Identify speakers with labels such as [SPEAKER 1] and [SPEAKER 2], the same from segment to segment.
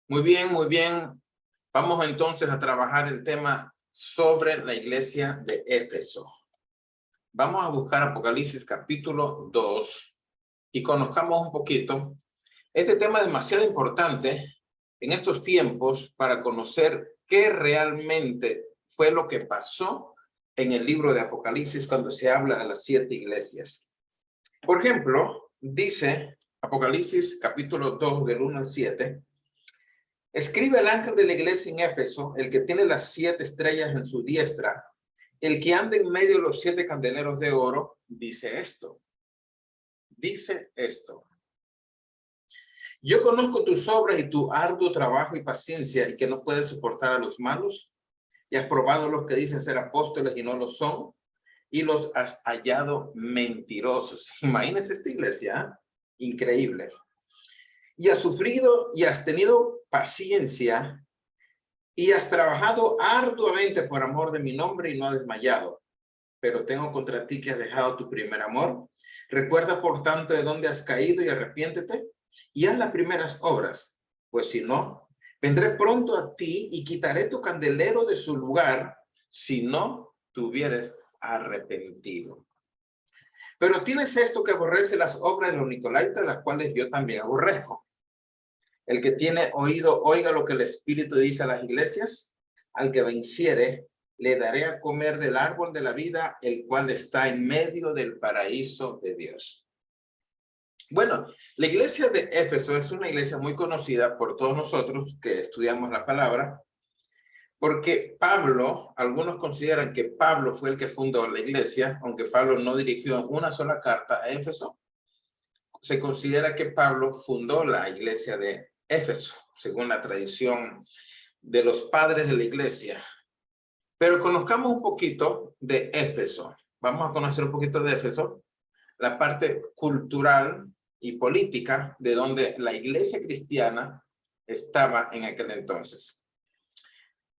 [SPEAKER 1] Muy bien, muy bien. Vamos entonces a trabajar el tema sobre la iglesia de Éfeso. Vamos a buscar Apocalipsis capítulo 2 y conozcamos un poquito. Este tema es demasiado importante en estos tiempos para conocer qué realmente fue lo que pasó en el libro de Apocalipsis cuando se habla de las 7 iglesias. Por ejemplo, dice Apocalipsis capítulo 2 del 1 al 7. Escribe el ángel de la iglesia en Éfeso, el que tiene las 7 estrellas en su diestra, el que anda en medio de los 7 candeleros de oro, dice esto. Dice esto. Yo conozco tus obras y tu arduo trabajo y paciencia, y que no puedes soportar a los malos, y has probado los que dicen ser apóstoles y no lo son, y los has hallado mentirosos. Imagínense esta iglesia, ¿eh? Increíble. Y has sufrido y has tenido paciencia y has trabajado arduamente por amor de mi nombre y no has desmayado. Pero tengo contra ti que has dejado tu primer amor. Recuerda, por tanto, de dónde has caído y arrepiéntete y haz las primeras obras. Pues si no, vendré pronto a ti y quitaré tu candelero de su lugar si no te hubieres arrepentido. Pero tienes esto que aborrece las obras de los nicolaítas, las cuales yo también aborrezco. El que tiene oído, oiga lo que el Espíritu dice a las iglesias. Al que venciere, le daré a comer del árbol de la vida, el cual está en medio del paraíso de Dios. Bueno, la iglesia de Éfeso es una iglesia muy conocida por todos nosotros que estudiamos la palabra, porque Pablo, algunos consideran que Pablo fue el que fundó la iglesia, aunque Pablo no dirigió una sola carta a Éfeso. Se considera que Pablo fundó la iglesia de Éfeso, según la tradición de los padres de la iglesia. Pero conozcamos un poquito de Éfeso. Vamos a conocer un poquito de Éfeso, la parte cultural y política de donde la iglesia cristiana estaba en aquel entonces.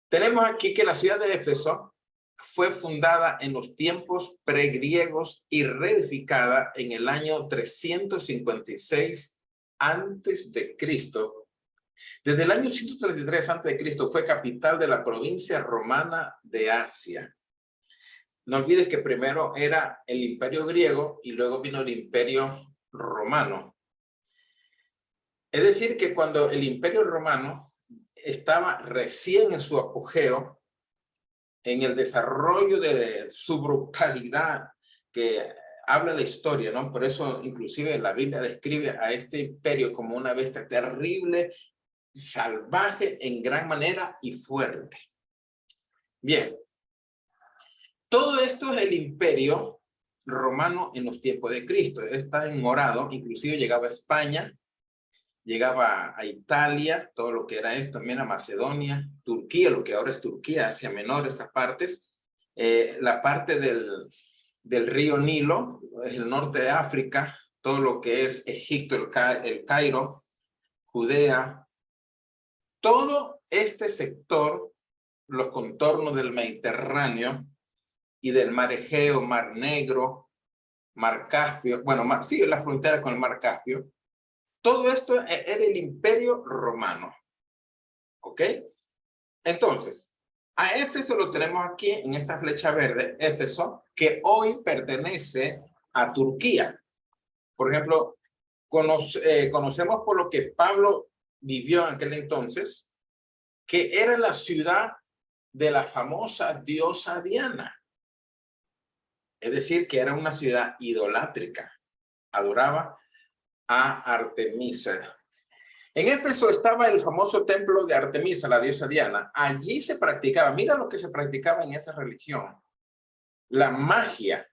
[SPEAKER 1] Tenemos aquí que la ciudad de Éfeso fue fundada en los tiempos pregriegos y reedificada en el año 356 antes de Cristo. Desde el año 133 antes de Cristo fue capital de la provincia romana de Asia. No olvides que primero era el imperio griego y luego vino el imperio romano. Es decir, que cuando el imperio romano estaba recién en su apogeo, en el desarrollo de su brutalidad que habla la historia, ¿no? Por eso inclusive la Biblia describe a este imperio como una bestia terrible, salvaje en gran manera y fuerte. Bien, todo esto es el imperio romano en los tiempos de Cristo. Está en morado, inclusive llegaba a España, llegaba a Italia, todo lo que era esto, también a Macedonia, Turquía, lo que ahora es Turquía, Asia Menor, estas partes, la parte del río Nilo, el norte de África, todo lo que es Egipto, el Cairo, Judea, todo este sector, los contornos del Mediterráneo y del Mar Egeo, Mar Negro, Mar Caspio, bueno, sí, la frontera con el Mar Caspio. Todo esto era el imperio romano. ¿Ok? Entonces, a Éfeso lo tenemos aquí en esta flecha verde, Éfeso, que hoy pertenece a Turquía. Por ejemplo, conocemos por lo que Pablo vivió en aquel entonces, que era la ciudad de la famosa diosa Diana. Es decir, que era una ciudad idolátrica. Adoraba a Artemisa. En Éfeso estaba el famoso templo de Artemisa, la diosa Diana. Allí se practicaba, mira lo que se practicaba en esa religión, la magia.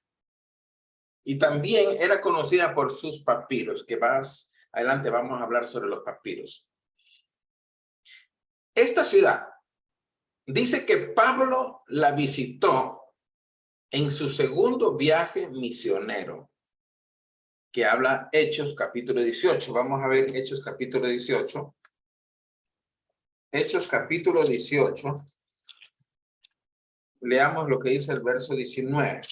[SPEAKER 1] Y también era conocida por sus papiros, que más adelante vamos a hablar sobre los papiros. Esta ciudad, dice que Pablo la visitó en su segundo viaje misionero, que habla Hechos capítulo 18. Vamos a ver Hechos capítulo 18. Hechos capítulo 18. Leamos lo que dice el verso 19.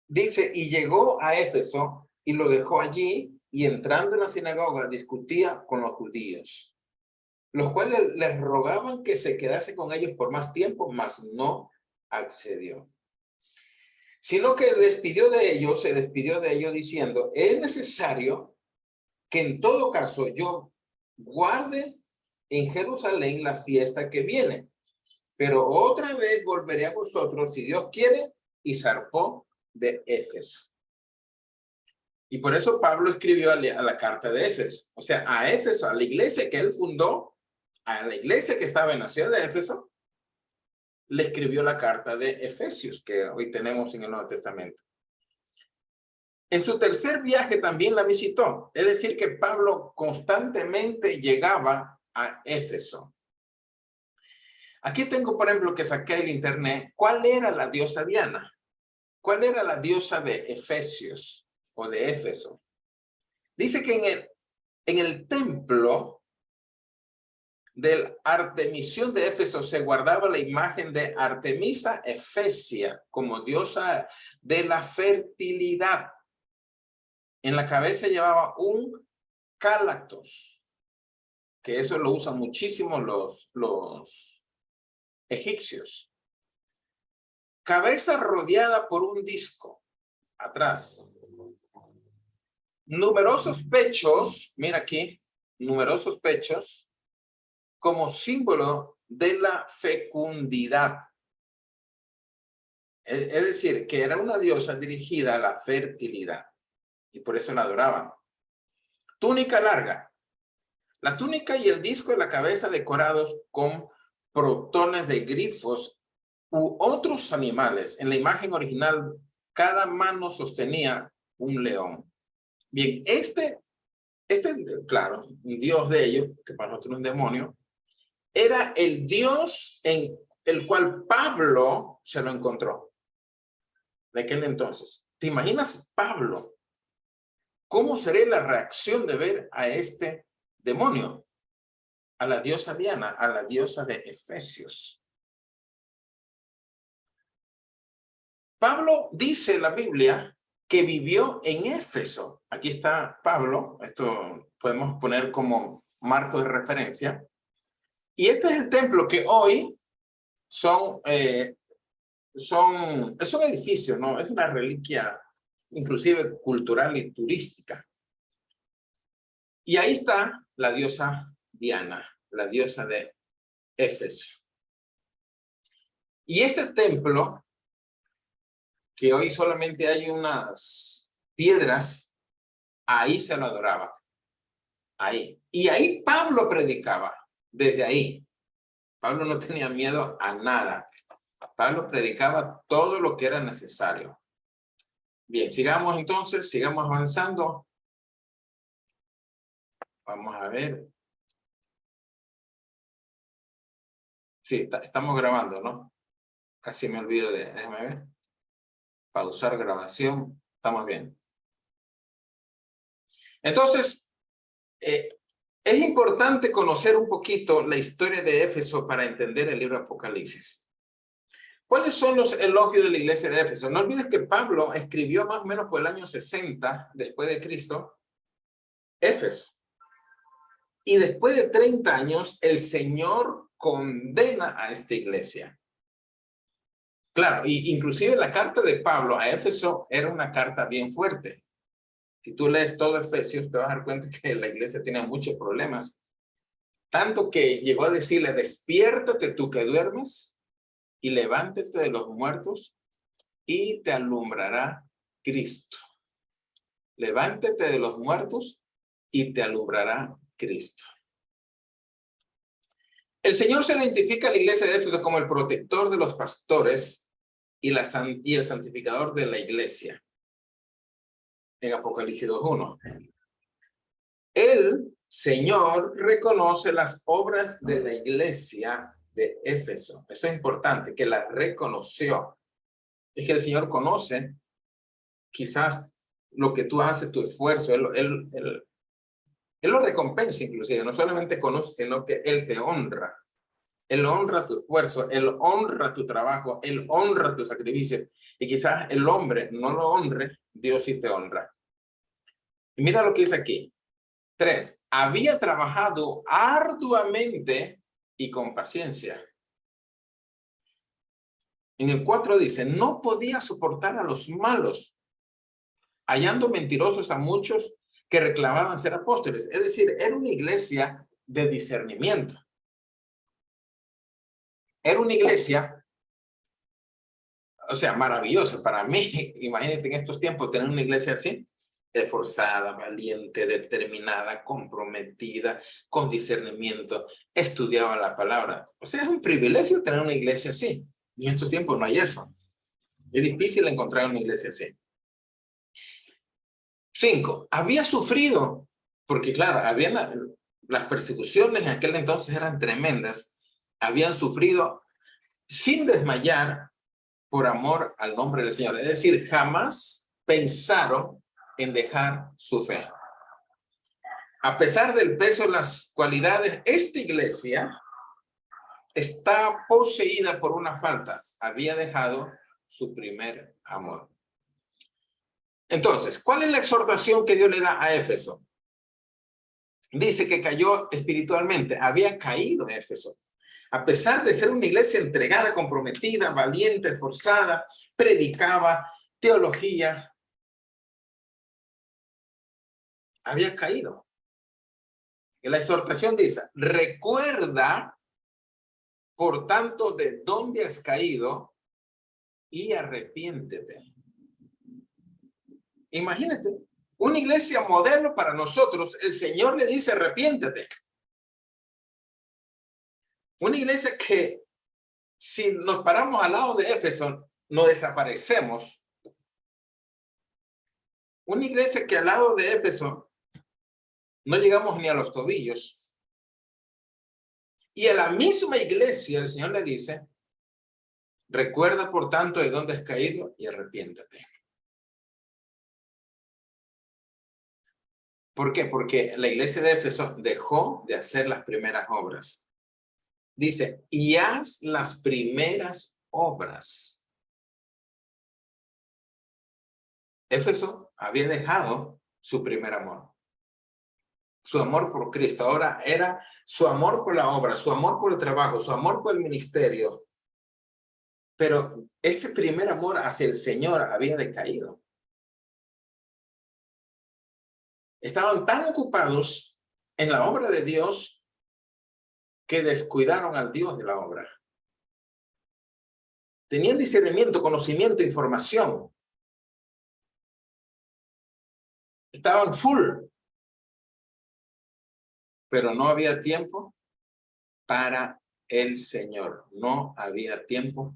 [SPEAKER 1] Dice, y llegó a Éfeso y lo dejó allí y entrando en la sinagoga discutía con los judíos, los cuales les rogaban que se quedase con ellos por más tiempo, mas no accedió. Sino que se despidió de ellos diciendo, es necesario que en todo caso yo guarde en Jerusalén la fiesta que viene, pero otra vez volveré a vosotros si Dios quiere, y zarpó de Éfeso. Y por eso Pablo escribió a la carta de Éfeso, o sea, a Éfeso, a la iglesia que él fundó, a la iglesia que estaba en la ciudad de Éfeso, le escribió la carta de Efesios, que hoy tenemos en el Nuevo Testamento. En su tercer viaje también la visitó, es decir, que Pablo constantemente llegaba a Éfeso. Aquí tengo, por ejemplo, que saqué del internet, ¿cuál era la diosa Diana? ¿Cuál era la diosa de Efesios o de Éfeso? Dice que en el templo del Artemisión de Éfeso se guardaba la imagen de Artemisa Efesia como diosa de la fertilidad. En la cabeza llevaba un cálactos, que eso lo usan muchísimo los egipcios. Cabeza rodeada por un disco atrás. Numerosos pechos, mira aquí, numerosos pechos, como símbolo de la fecundidad. Es decir, que era una diosa dirigida a la fertilidad. Y por eso la adoraban. Túnica larga. La túnica y el disco en la cabeza decorados con protones de grifos u otros animales. En la imagen original, cada mano sostenía un león. Bien, claro, un dios de ellos, que para nosotros es un demonio, era el dios en el cual Pablo se lo encontró. De aquel entonces. ¿Te imaginas Pablo? ¿Cómo sería la reacción de ver a este demonio? A la diosa Diana, a la diosa de Efesios. Pablo dice en la Biblia que vivió en Éfeso. Aquí está Pablo, esto podemos poner como marco de referencia. Y este es el templo que hoy es un edificio, ¿no? Es una reliquia, inclusive cultural y turística. Y ahí está la diosa Diana, la diosa de Éfeso. Y este templo, que hoy solamente hay unas piedras, ahí se lo adoraba. Ahí. Y ahí Pablo predicaba, desde ahí. Pablo no tenía miedo a nada. Pablo predicaba todo lo que era necesario. Bien, sigamos entonces, sigamos avanzando. Vamos a ver. Sí, estamos grabando, ¿no? Casi me olvido déjame ver. Pausar grabación. Estamos bien. Entonces, es importante conocer un poquito la historia de Éfeso para entender el libro de Apocalipsis. ¿Cuáles son los elogios de la iglesia de Éfeso? No olvides que Pablo escribió más o menos por el año 60 después de Cristo, Éfeso. Y después de 30 años, el Señor condena a esta iglesia. Claro, y inclusive la carta de Pablo a Éfeso era una carta bien fuerte. Si tú lees todo Efesios, te vas a dar cuenta que la iglesia tiene muchos problemas. Tanto que llegó a decirle, despiértate tú que duermes y levántate de los muertos y te alumbrará Cristo. Levántate de los muertos y te alumbrará Cristo. El Señor se identifica a la iglesia de Éfeso como el protector de los pastores y el santificador de la iglesia. En Apocalipsis 2:1. El Señor reconoce las obras de la iglesia de Éfeso. Eso es importante, que la reconoció. Es que el Señor conoce quizás lo que tú haces, tu esfuerzo. Él lo recompensa inclusive. No solamente conoce, sino que Él te honra. Él honra tu esfuerzo, Él honra tu trabajo, Él honra tu sacrificio. Y quizás el hombre no lo honre, Dios sí te honra. Y mira lo que dice aquí. 3. Había trabajado arduamente y con paciencia. En el 4 dice, no podía soportar a los malos, hallando mentirosos a muchos que reclamaban ser apóstoles. Es decir, era una iglesia de discernimiento. Era una iglesia, o sea, maravillosa para mí. Imagínate en estos tiempos tener una iglesia así, esforzada, valiente, determinada, comprometida, con discernimiento, estudiaba la palabra. O sea, es un privilegio tener una iglesia así. Y en estos tiempos no hay eso. Es difícil encontrar una iglesia así. 5. Había sufrido, porque claro, las persecuciones en aquel entonces eran tremendas. Habían sufrido sin desmayar por amor al nombre del Señor. Es decir, jamás pensaron en dejar su fe. A pesar del peso de las cualidades, esta iglesia está poseída por una falta. Había dejado su primer amor. Entonces, ¿cuál es la exhortación que Dios le da a Éfeso? Dice que cayó espiritualmente, había caído Éfeso. A pesar de ser una iglesia entregada, comprometida, valiente, esforzada, predicaba teología, había caído. Y la exhortación dice, recuerda, por tanto, de dónde has caído y arrepiéntete. Imagínate, una iglesia modelo para nosotros, el Señor le dice, arrepiéntete. Una iglesia que, si nos paramos al lado de Éfeso, no desaparecemos. Una iglesia que al lado de Éfeso no llegamos ni a los tobillos. Y a la misma iglesia el Señor le dice, recuerda por tanto de dónde has caído y arrepiéntate. ¿Por qué? Porque la iglesia de Éfeso dejó de hacer las primeras obras. Dice, y haz las primeras obras. Éfeso había dejado su primer amor. Su amor por Cristo. Ahora era su amor por la obra, su amor por el trabajo, su amor por el ministerio. Pero ese primer amor hacia el Señor había decaído. Estaban tan ocupados en la obra de Dios que descuidaron al Dios de la obra. Tenían discernimiento, conocimiento, información. Estaban full. Pero no había tiempo para el Señor. No había tiempo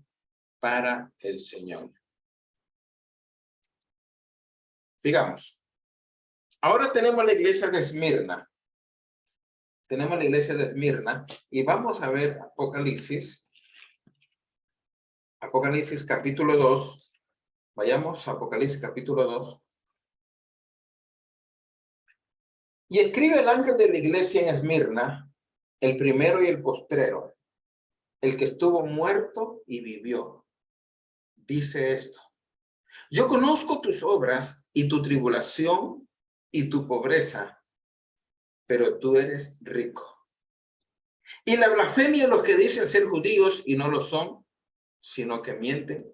[SPEAKER 1] para el Señor. Sigamos. Ahora tenemos la iglesia de Esmirna. Tenemos la iglesia de Esmirna y vamos a ver Apocalipsis. Apocalipsis capítulo 2. Vayamos a Apocalipsis capítulo 2. Y escribe el ángel de la iglesia en Esmirna, el primero y el postrero, el que estuvo muerto y vivió. Dice esto. Yo conozco tus obras y tu tribulación y tu pobreza, pero tú eres rico. Y la blasfemia de los que dicen ser judíos y no lo son, sino que mienten.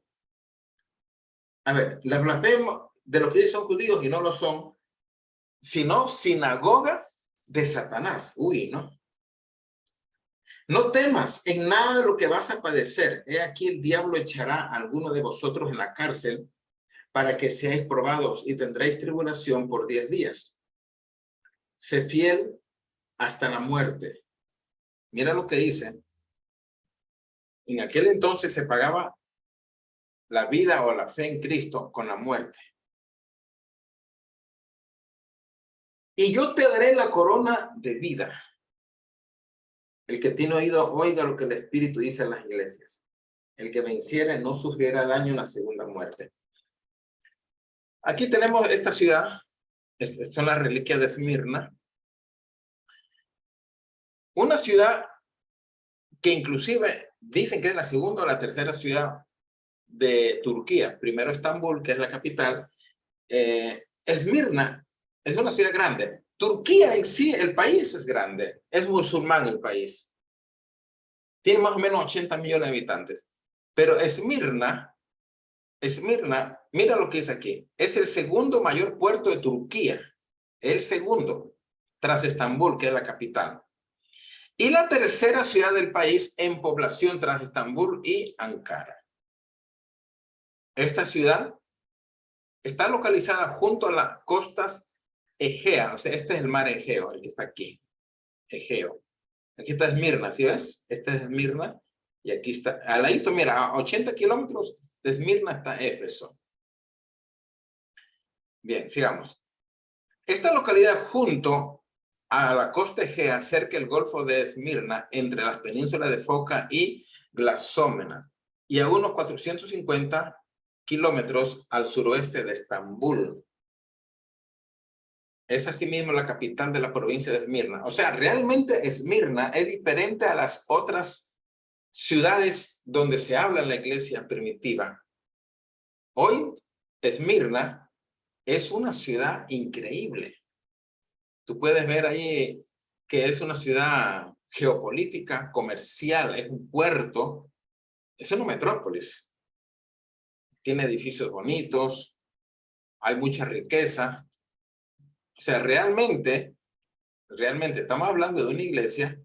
[SPEAKER 1] A ver, la blasfemia de los que dicen son judíos y no lo son, sino sinagoga de Satanás. Uy, ¿no? No temas en nada de lo que vas a padecer. He aquí el diablo echará a alguno de vosotros en la cárcel para que seáis probados y tendréis tribulación por 10 días. Sé fiel hasta la muerte. Mira lo que dice. En aquel entonces se pagaba la vida o la fe en Cristo con la muerte. Y yo te daré la corona de vida. El que tiene oído, oiga lo que el Espíritu dice en las iglesias. El que venciere no sufrirá daño en la segunda muerte. Aquí tenemos esta ciudad. Son las reliquias de Esmirna. Una ciudad que inclusive dicen que es la segunda o la tercera ciudad de Turquía. Primero Estambul, que es la capital. Esmirna Es una ciudad grande. Turquía en sí, el país es grande. Es musulmán el país. Tiene más o menos 80 millones de habitantes. Pero Esmirna, mira lo que es aquí. Es el segundo mayor puerto de Turquía. El segundo, tras Estambul, que es la capital. Y la tercera ciudad del país en población tras Estambul y Ankara. Esta ciudad está localizada junto a las costas Egea. O sea, este es el mar Egeo, el que está aquí. Egeo. Aquí está Esmirna, ¿sí ves? Esta es Esmirna. Y aquí está, al ladito, mira, a 80 kilómetros de Esmirna está Éfeso. Bien, sigamos. Esta localidad junto a la costa Egea, cerca del Golfo de Esmirna, entre las penínsulas de Foca y Glasómena, y a unos 450 kilómetros al suroeste de Estambul. Es asimismo la capital de la provincia de Esmirna. O sea, realmente Esmirna es diferente a las otras ciudades donde se habla en la iglesia primitiva. Hoy, Esmirna es una ciudad increíble. Tú puedes ver ahí que es una ciudad geopolítica, comercial, es un puerto, es una metrópolis. Tiene edificios bonitos, hay mucha riqueza. O sea, realmente estamos hablando de una iglesia,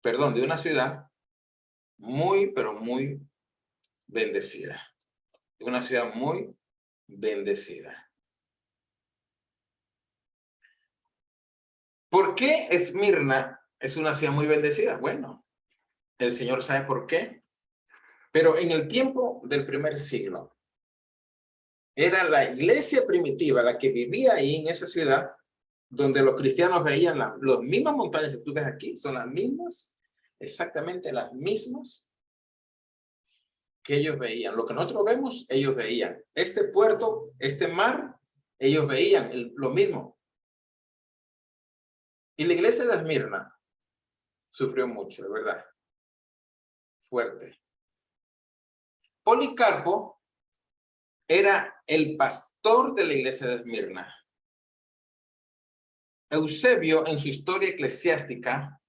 [SPEAKER 1] perdón, de una ciudad muy, pero muy bendecida. Una ciudad muy bendecida. ¿Por qué Esmirna es una ciudad muy bendecida? Bueno, el Señor sabe por qué. Pero en el tiempo del primer siglo, era la iglesia primitiva la que vivía ahí en esa ciudad, donde los cristianos veían las mismas montañas que tú ves aquí, son las mismas, exactamente las mismas que ellos veían. Lo que nosotros vemos, ellos veían. Este puerto, este mar, ellos veían lo mismo. Y la iglesia de Esmirna sufrió mucho, de verdad. Fuerte. Policarpo era el pastor de la iglesia de Esmirna. Eusebio, en su historia eclesiástica,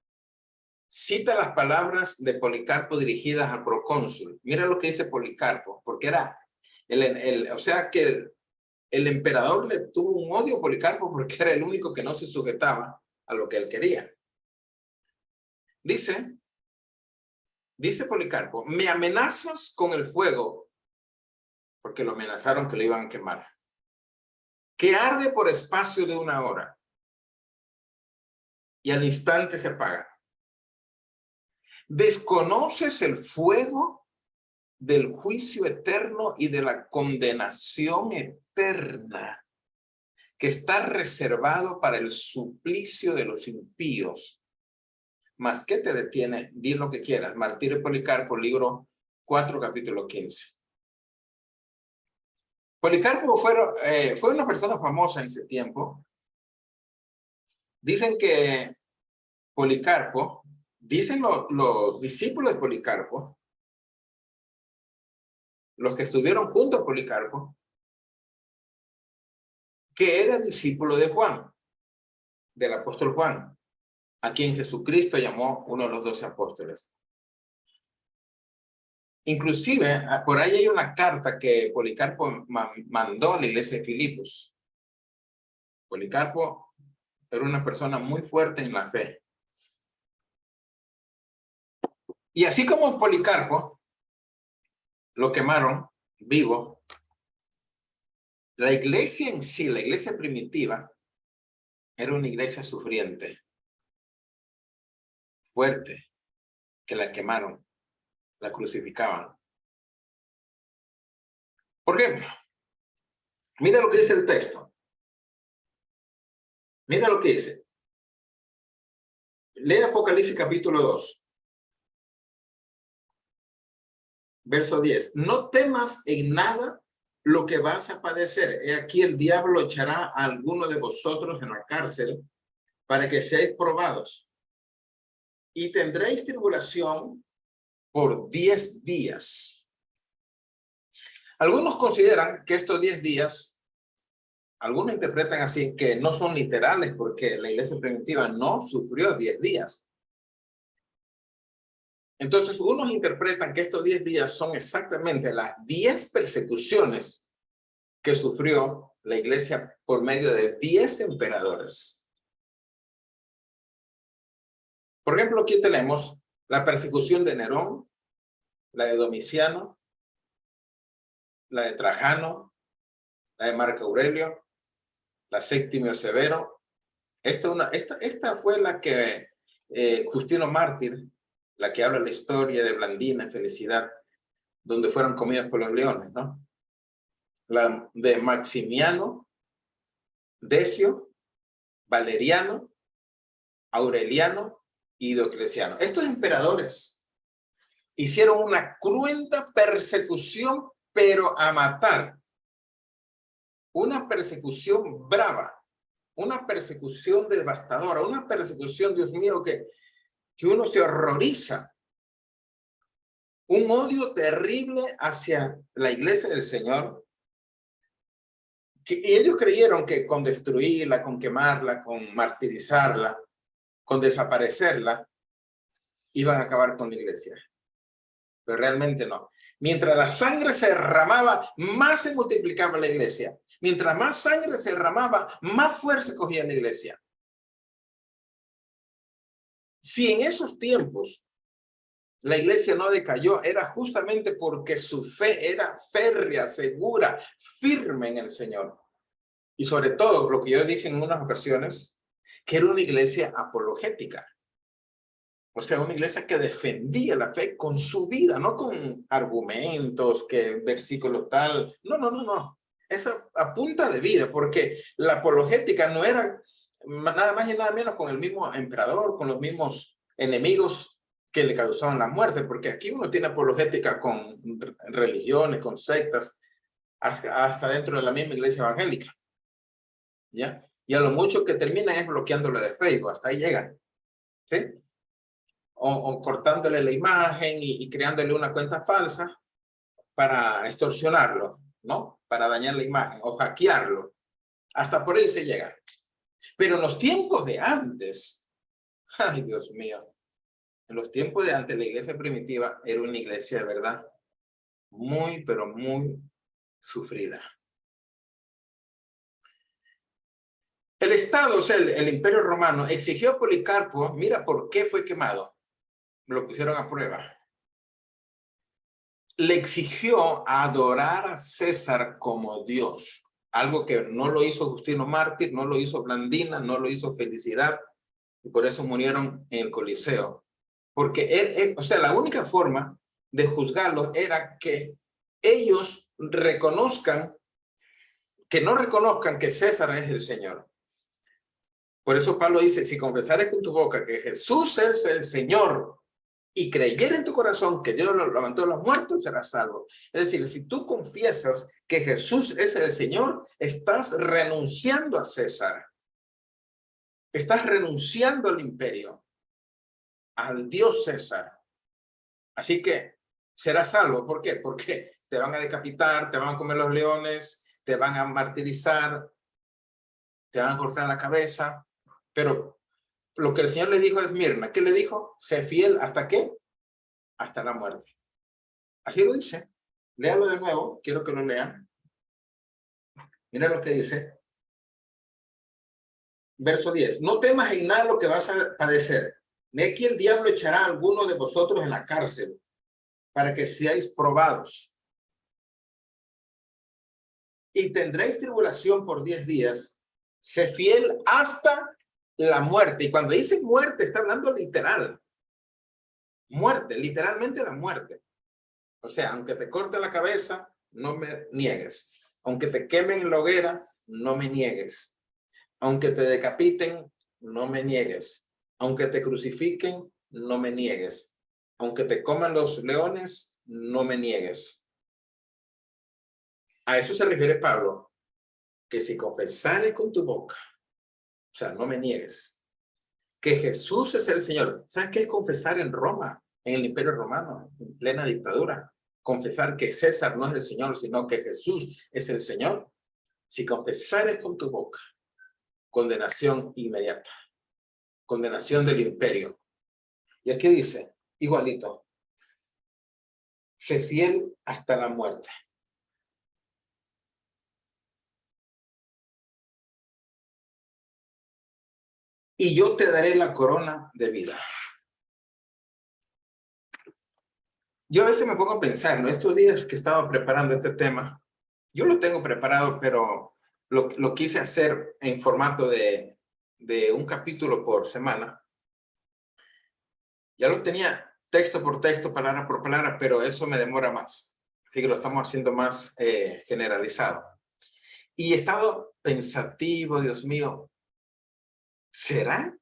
[SPEAKER 1] cita las palabras de Policarpo dirigidas al procónsul. Mira lo que dice Policarpo, porque era o sea que el emperador le tuvo un odio a Policarpo porque era el único que no se sujetaba a lo que él quería. Dice Policarpo, me amenazas con el fuego, porque lo amenazaron que lo iban a quemar, que arde por espacio de 1 hora y al instante se apaga. ¿Desconoces el fuego del juicio eterno y de la condenación eterna que está reservado para el suplicio de los impíos? ¿Más qué te detiene? Di lo que quieras. Martirio Policarpo, libro 4, capítulo 15. Policarpo fue una persona famosa en ese tiempo. Dicen que Policarpo, dicen los discípulos de Policarpo, los que estuvieron junto a Policarpo, que era discípulo de Juan, del apóstol Juan, a quien Jesucristo llamó uno de los 12 apóstoles. Inclusive, por ahí hay una carta que Policarpo mandó a la iglesia de Filipos. Policarpo era una persona muy fuerte en la fe. Y así como Policarpo lo quemaron vivo, la iglesia en sí, la iglesia primitiva, era una iglesia sufriente, fuerte, que la quemaron, la crucificaban. Por ejemplo, mira lo que dice el texto. Mira lo que dice. Lee Apocalipsis capítulo 2. Verso 10. No temas en nada lo que vas a padecer. He aquí el diablo echará a alguno de vosotros en la cárcel para que seáis probados. Y tendréis tribulación por 10 días. Algunos consideran que estos 10 días Algunos interpretan así, que no son literales porque la iglesia primitiva no sufrió 10 días. Entonces, unos interpretan que estos 10 días son exactamente las 10 persecuciones que sufrió la iglesia por medio de 10 emperadores. Por ejemplo, aquí tenemos la persecución de Nerón, la de Domiciano, la de Trajano, la de Marco Aurelio, la Séptimo Severo. Esta fue la que Justino Mártir, la que habla la historia de Blandina, Felicidad, donde fueron comidos por los leones, ¿no? La de Maximiano, Decio, Valeriano, Aureliano y Diocleciano. Estos emperadores hicieron una cruenta persecución, pero a matar. Una persecución brava, una persecución devastadora, una persecución, Dios mío, que uno se horroriza. Un odio terrible hacia la iglesia del Señor. Y ellos creyeron que con destruirla, con quemarla, con martirizarla, con desaparecerla, iban a acabar con la iglesia. Pero realmente no. Mientras la sangre se derramaba, más se multiplicaba la iglesia. Mientras más sangre se derramaba, más fuerza cogía la iglesia. Si en esos tiempos la iglesia no decayó, era justamente porque su fe era férrea, segura, firme en el Señor. Y sobre todo, lo que yo dije en unas ocasiones, que era una iglesia apologética. O sea, una iglesia que defendía la fe con su vida, no con argumentos, que versículo tal. No, no, no, no. Es a punta de vida, porque la apologética no era nada más y nada menos con el mismo emperador, con los mismos enemigos que le causaban la muerte, porque aquí uno tiene apologética con religiones, con sectas, hasta dentro de la misma iglesia evangélica. ¿Ya? Y a lo mucho que terminan es bloqueándolo de Facebook, hasta ahí llegan. ¿Sí? O cortándole la imagen y creándole una cuenta falsa para extorsionarlo, ¿no? Para dañar la imagen o hackearlo. Hasta por ahí se llega. Pero en los tiempos de antes, ay Dios mío, en los tiempos de antes la iglesia primitiva era una iglesia de verdad muy, pero muy sufrida. El Estado, o sea, el Imperio Romano exigió a Policarpo, mira por qué fue quemado. Lo pusieron a prueba. Le exigió adorar a César como Dios, algo que no lo hizo Justino Mártir, no lo hizo Blandina, no lo hizo Felicidad, y por eso murieron en el Coliseo. Porque, o sea, la única forma de juzgarlos era que ellos reconozcan, que no reconozcan que César es el Señor. Por eso Pablo dice, si confesares con tu boca que Jesús es el Señor, y creyera en tu corazón que Dios lo levantó de los muertos, serás salvo. Es decir, si tú confiesas que Jesús es el Señor, estás renunciando a César. Estás renunciando al imperio, al Dios César. Así que serás salvo. ¿Por qué? Porque te van a decapitar, te van a comer los leones, te van a martirizar, te van a cortar la cabeza. Pero lo que el Señor le dijo a Esmirna, ¿qué le dijo? Sé fiel, ¿hasta qué? Hasta la muerte. Así lo dice. Léalo de nuevo, quiero que lo lean. Mira lo que dice. Verso 10. No temas en nada lo que vas a padecer. Ni aquí el diablo echará a alguno de vosotros en la cárcel para que seáis probados. Y tendréis tribulación por 10 días. Sé fiel hasta la muerte. Y cuando dice muerte, está hablando literal. Muerte, literalmente la muerte. O sea, aunque te corte la cabeza, no me niegues. Aunque te quemen en la hoguera, no me niegues. Aunque te decapiten, no me niegues. Aunque te crucifiquen, no me niegues. Aunque te coman los leones, no me niegues. A eso se refiere Pablo, que si confesares con tu boca, o sea, no me niegues, que Jesús es el Señor. ¿Sabes qué es confesar en Roma, en el Imperio Romano, en plena dictadura? Confesar que César no es el Señor, sino que Jesús es el Señor. Si confesares con tu boca, condenación inmediata, condenación del imperio. Y aquí dice, igualito, sé fiel hasta la muerte. Y yo te daré la corona de vida. Yo a veces me pongo a pensar, ¿no? Estos días que estaba preparando este tema, yo lo tengo preparado, pero lo quise hacer en formato de un capítulo por semana. Ya lo tenía texto por texto, palabra por palabra, pero eso me demora más. Así que lo estamos haciendo más generalizado. Y he estado pensativo, Dios mío, ¿será?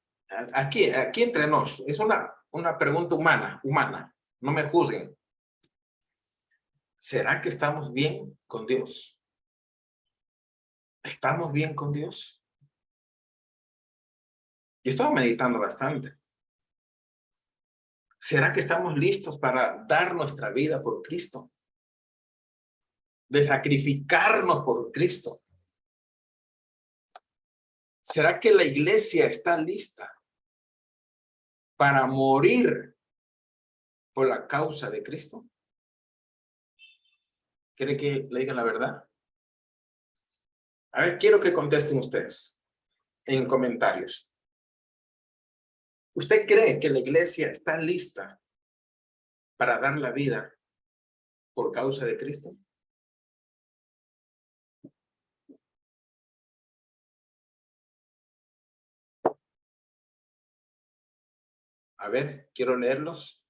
[SPEAKER 1] Aquí entre nos, es una pregunta humana, no me juzguen. ¿Será que estamos bien con Dios? ¿Estamos bien con Dios? Yo estaba meditando bastante. ¿Será que estamos listos para dar nuestra vida por Cristo? De sacrificarnos por Cristo. ¿Será que la iglesia está lista para morir por la causa de Cristo? ¿Quiere que le digan la verdad? A ver, quiero que contesten ustedes en comentarios. ¿Usted cree que la iglesia está lista para dar la vida por causa de Cristo? A ver, quiero leerlos.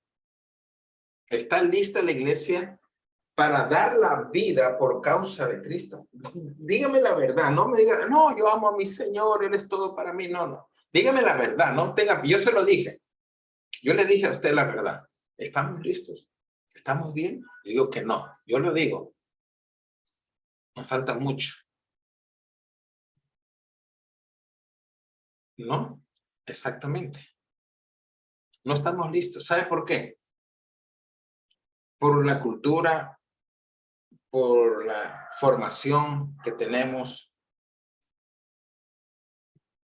[SPEAKER 1] ¿Está lista la iglesia para dar la vida por causa de Cristo? Dígame la verdad, no me diga, no, yo amo a mi Señor, Él es todo para mí. No, no. Dígame la verdad, no tenga, yo se lo dije. Yo le dije a usted la verdad. ¿Estamos listos? ¿Estamos bien? Yo digo que no. Yo lo digo. Nos falta mucho. ¿No? Exactamente. No estamos listos. ¿Sabe por qué? Por la cultura, por la formación que tenemos.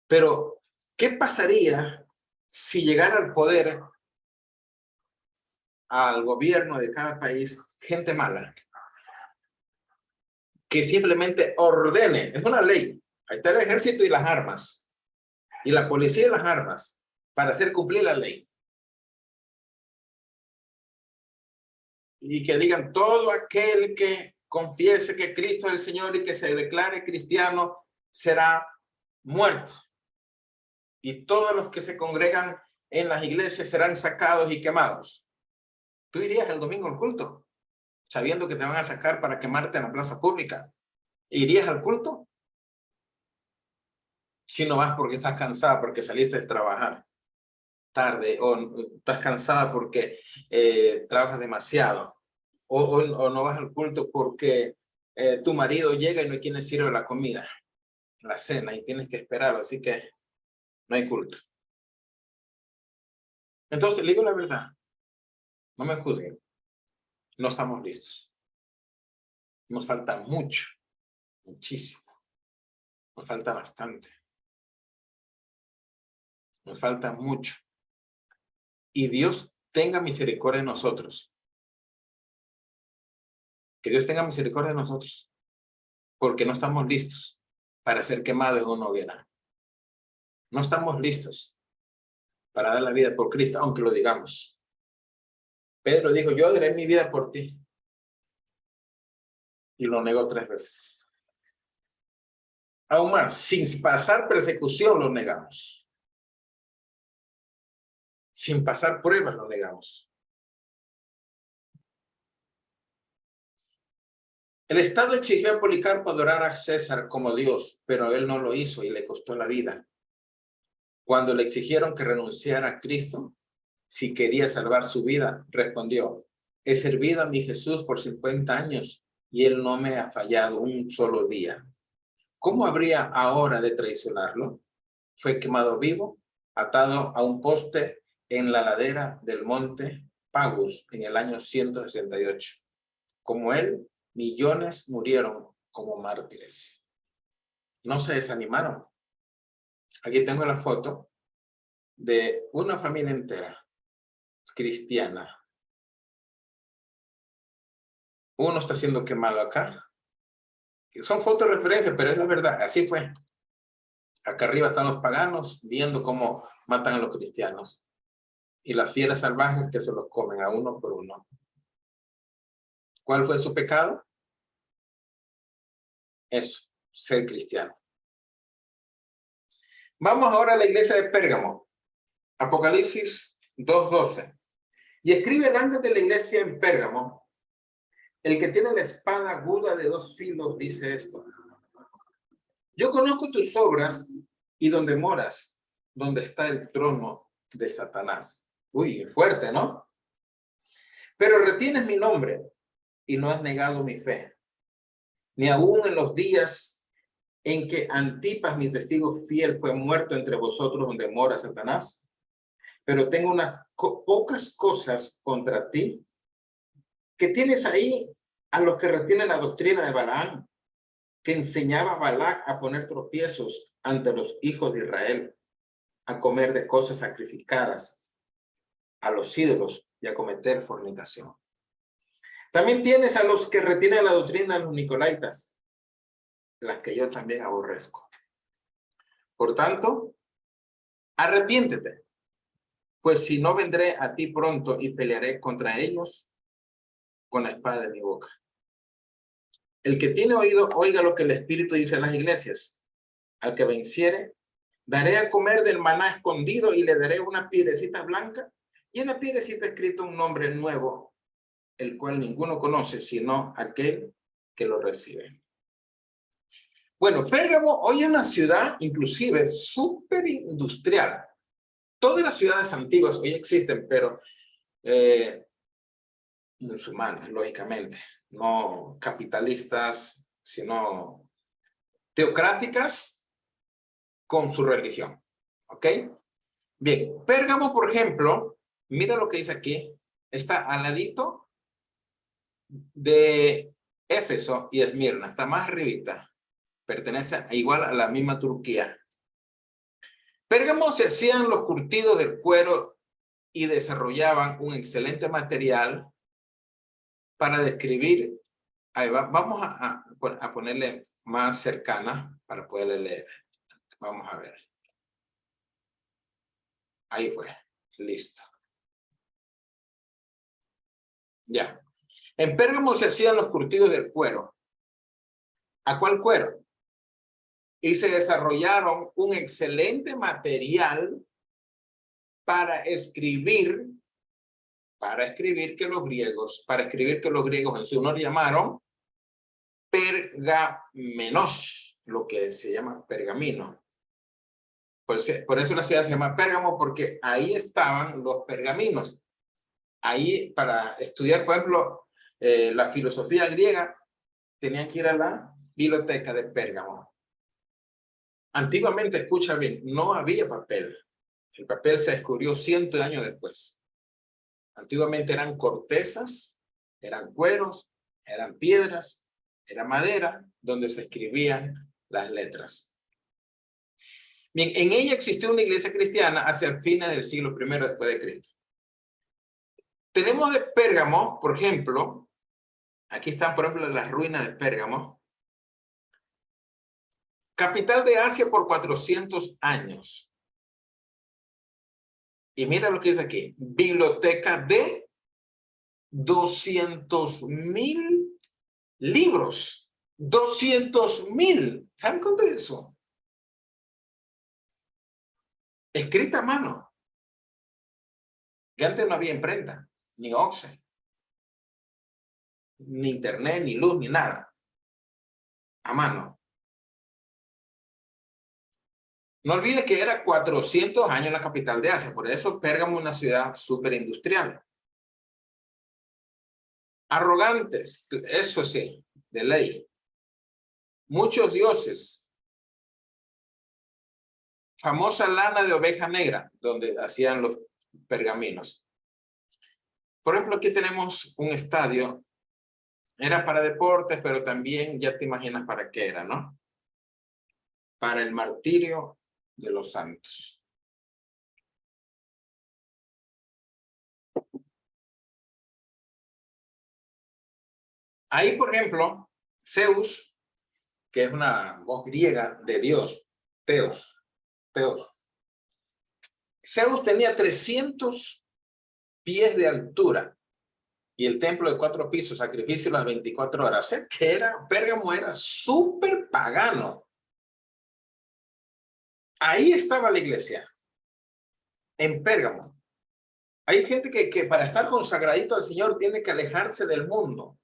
[SPEAKER 1] Pero, ¿qué pasaría si llegara al poder, al gobierno de cada país, gente mala? Que simplemente ordene, es una ley. Ahí está el ejército y las armas. Y la policía y las armas para hacer cumplir la ley. Y que digan, todo aquel que confiese que Cristo es el Señor y que se declare cristiano será muerto. Y todos los que se congregan en las iglesias serán sacados y quemados. Tú irías el domingo al culto, sabiendo que te van a sacar para quemarte en la plaza pública. ¿Irías al culto? Si no vas porque estás cansada, porque saliste de trabajar tarde, o estás cansada porque trabajas demasiado, o no vas al culto porque tu marido llega y no hay quien le sirva la comida, la cena, y tienes que esperarlo, así que no hay culto. Entonces, le digo la verdad, no me juzguen, no estamos listos. Nos falta mucho, muchísimo, nos falta bastante. Nos falta mucho. Y Dios tenga misericordia de nosotros. Que Dios tenga misericordia de nosotros. Porque no estamos listos para ser quemados en una hoguera. No estamos listos para dar la vida por Cristo, aunque lo digamos. Pedro dijo, yo daré mi vida por ti. Y lo negó 3 veces. Aún más, sin pasar persecución lo negamos. Sin pasar pruebas lo negamos. El Estado exigió a Policarpo adorar a César como Dios, pero él no lo hizo y le costó la vida. Cuando le exigieron que renunciara a Cristo, si quería salvar su vida, respondió, he servido a mi Jesús por 50 años y él no me ha fallado un solo día. ¿Cómo habría ahora de traicionarlo? Fue quemado vivo, atado a un poste en la ladera del monte Pagus en el año 168. Como él, millones murieron como mártires. no se desanimaron. Aquí tengo la foto de una familia entera, cristiana. Uno está siendo quemado acá. Son fotos de referencia, pero es la verdad, así fue. Acá arriba están los paganos viendo cómo matan a los cristianos. Y las fieras salvajes que se los comen a uno por uno. ¿Cuál fue su pecado? Eso, ser cristiano. Vamos ahora a la iglesia de Pérgamo. Apocalipsis 2:12. Y escribe el ángel de la iglesia en Pérgamo, el que tiene la espada aguda de 2 filos, dice esto. Yo conozco tus obras y donde moras, donde está el trono de Satanás. Uy, fuerte, ¿no? Pero retienes mi nombre y no has negado mi fe, ni aún en los días en que Antipas, mi testigo fiel, fue muerto entre vosotros donde mora Satanás. Pero tengo unas pocas cosas contra ti, que tienes ahí a los que retienen la doctrina de Balaam, que enseñaba a Balac a poner tropiezos ante los hijos de Israel, a comer de cosas sacrificadas a los ídolos y a cometer fornicación. También tienes a los que retienen la doctrina de los nicolaitas, las que yo también aborrezco. Por tanto, arrepiéntete, pues si no vendré a ti pronto y pelearé contra ellos con la espada de mi boca. El que tiene oído, oiga lo que el Espíritu dice a las iglesias. Al que venciere, daré a comer del maná escondido y le daré una piedrecita blanca y en la piedrecita escrito un nombre nuevo, el cual ninguno conoce, sino aquel que lo recibe. Bueno, Pérgamo hoy es una ciudad inclusive súper industrial. Todas las ciudades antiguas hoy existen, pero musulmanas, lógicamente, no capitalistas, sino teocráticas con su religión. ¿Ok? Bien, Pérgamo, por ejemplo, mira lo que dice aquí, está al ladito de Éfeso y Esmirna, está más arribita, pertenece igual a la misma Turquía. Pérgamo se hacían los curtidos del cuero y desarrollaban un excelente material para describir. Ahí va, vamos a ponerle más cercana para poderle leer. Vamos a ver. Ahí fue. Listo. Ya. En Pérgamo se hacían los curtidos del cuero. ¿A cuál cuero? Y se desarrollaron un excelente material para escribir que los griegos en su honor llamaron pergamenos, lo que se llama pergamino. Por eso la ciudad se llama Pérgamo, porque ahí estaban los pergaminos. Ahí, para estudiar, por ejemplo, la filosofía griega, tenían que ir a la biblioteca de Pérgamo. Antiguamente, escucha bien, no había papel. El papel se descubrió cientos de años después. Antiguamente eran cortezas, eran cueros, eran piedras, era madera, donde se escribían las letras. Bien, en ella existió una iglesia cristiana hacia el fines del siglo I después de Cristo. Tenemos de Pérgamo, por ejemplo, aquí están, por ejemplo, las ruinas de Pérgamo, capital de Asia por 400 años. Y mira lo que dice aquí, biblioteca de 200,000 libros. 200,000. ¿Saben cuánto es eso? Escrita a mano. Que antes no había imprenta, ni Oxford, ni internet, ni luz, ni nada. A mano. No olvides que era 400 años la capital de Asia, por eso Pérgamo es una ciudad súper industrial. Arrogantes, eso sí, de ley. Muchos dioses. Famosa lana de oveja negra, donde hacían los pergaminos. Por ejemplo, aquí tenemos un estadio. Era para deportes, pero también ya te imaginas para qué era, ¿no? para el martirio de los santos. Ahí, por ejemplo, Zeus, que es una voz griega de Dios, Teos. Zeus tenía 300 pies de altura y el templo de 4 pisos, sacrificio las 24 horas. O sea que Pérgamo era súper pagano. Ahí estaba la iglesia, en Pérgamo. Hay gente que para estar consagradito al Señor tiene que alejarse del mundo.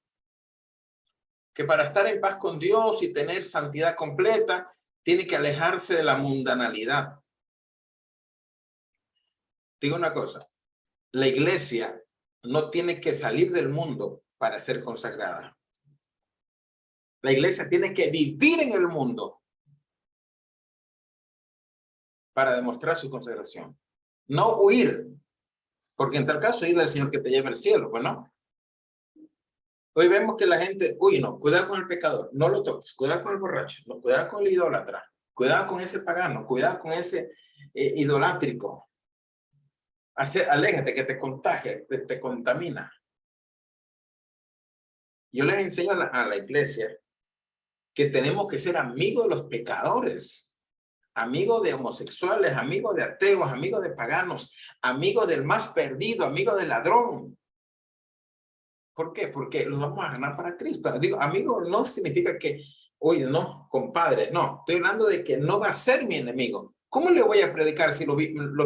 [SPEAKER 1] Que para estar en paz con Dios y tener santidad completa, tiene que alejarse de la mundanalidad. Digo una cosa, la iglesia no tiene que salir del mundo para ser consagrada. La iglesia tiene que vivir en el mundo para demostrar su consagración. No huir, porque en tal caso ir al Señor que te lleve al cielo, pues no. Hoy vemos que la gente, uy, no, cuidado con el pecador, no lo toques, cuidado con el borracho, no, cuidado con el idólatra, cuidado con ese pagano, cuidado con ese idolátrico. Aléjate que te contagia, te contamina. Yo les enseño a la iglesia que tenemos que ser amigos de los pecadores, amigos de homosexuales, amigos de ateos, amigos de paganos, amigos del más perdido, amigos del ladrón. ¿Por qué? Porque los vamos a ganar para Cristo. Digo, amigo no significa que, oye, no, compadre, no. Estoy hablando de que no va a ser mi enemigo. ¿Cómo le voy a predicar si lo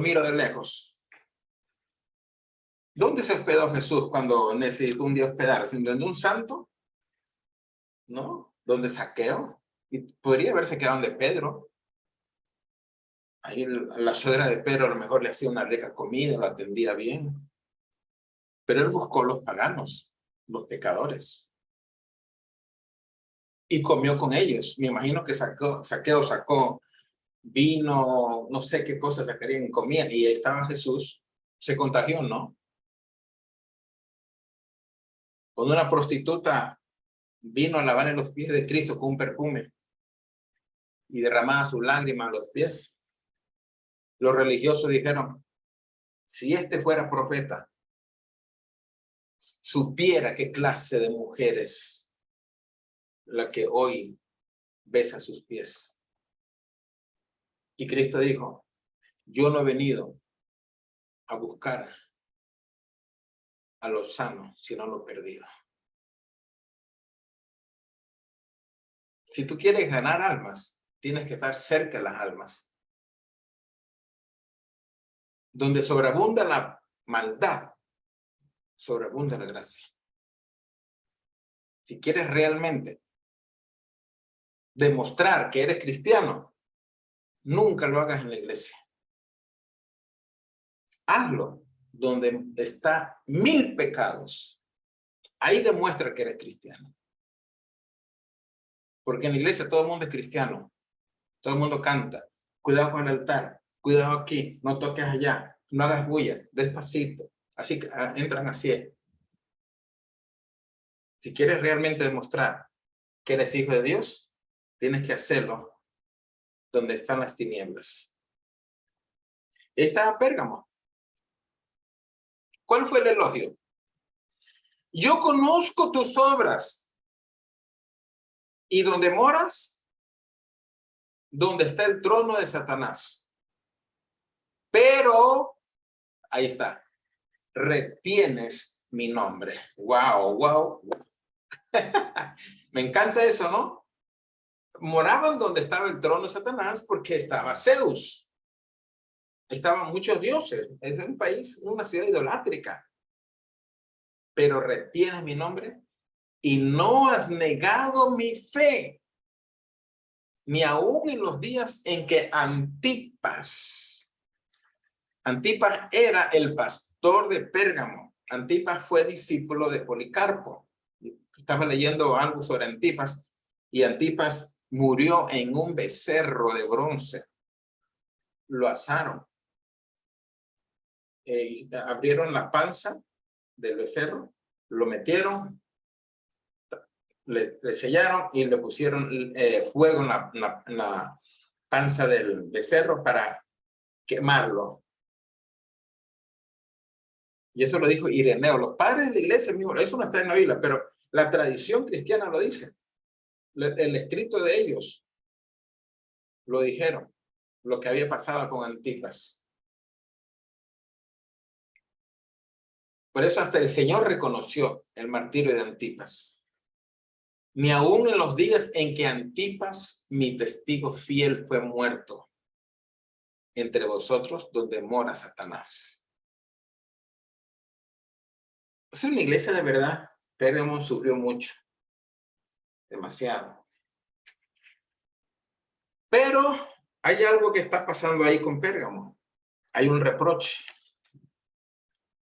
[SPEAKER 1] miro de lejos? ¿Dónde se hospedó Jesús cuando necesitó un día hospedarse? ¿En un santo? ¿No? ¿Dónde Saqueo? Y podría haberse quedado donde Pedro. Ahí la suegra de Pedro a lo mejor le hacía una rica comida, lo atendía bien. Pero él buscó los paganos, los pecadores. Y comió con ellos. Me imagino que Saqueo sacó vino, no sé qué cosas sacarían, comía. Y ahí estaba Jesús. Se contagió, ¿no? Cuando una prostituta vino a lavar en los pies de Cristo con un perfume y derramaba sus lágrimas a los pies. Los religiosos dijeron, si este fuera profeta, supiera qué clase de mujeres la que hoy besa sus pies. Y Cristo dijo, yo no he venido a buscar a los sanos, sino a los perdidos. Si tú quieres ganar almas, tienes que estar cerca de las almas. Donde sobreabunda la maldad, sobreabunda la gracia. Si quieres realmente demostrar que eres cristiano, nunca lo hagas en la iglesia. Hazlo donde está 1000 pecados. Ahí demuestra que eres cristiano. Porque en la iglesia todo el mundo es cristiano. Todo el mundo canta. Cuidado con el altar. Cuidado aquí. No toques allá. No hagas bulla. Despacito. Así que entran así. Si quieres realmente demostrar que eres hijo de Dios, tienes que hacerlo donde están las tinieblas. Está Pérgamo. ¿Cuál fue el elogio? Yo conozco tus obras. Y donde moras, donde está el trono de Satanás. Pero, ahí está, retienes mi nombre. Wow, wow. Me encanta eso, ¿no? Moraban donde estaba el trono de Satanás porque estaba Zeus. Estaban muchos dioses. Es un país, una ciudad idolátrica. Pero retienes mi nombre y no has negado mi fe. Ni aún en los días en que Antipas era el pastor de Pérgamo. Antipas fue discípulo de Policarpo. Estaba leyendo algo sobre Antipas y Antipas murió en un becerro de bronce. Lo asaron. Abrieron la panza del becerro, lo metieron, le sellaron y le pusieron fuego en panza del becerro para quemarlo. Y eso lo dijo Ireneo. Los padres de la iglesia mismo, eso no está en la Biblia, pero la tradición cristiana lo dice. El escrito de ellos lo dijeron, lo que había pasado con Antipas. Por eso hasta el Señor reconoció el martirio de Antipas. Ni aún en los días en que Antipas, mi testigo fiel, fue muerto entre vosotros, donde mora Satanás. Es una iglesia de verdad. Pérgamo sufrió mucho, demasiado. Pero hay algo que está pasando ahí con Pérgamo. Hay un reproche.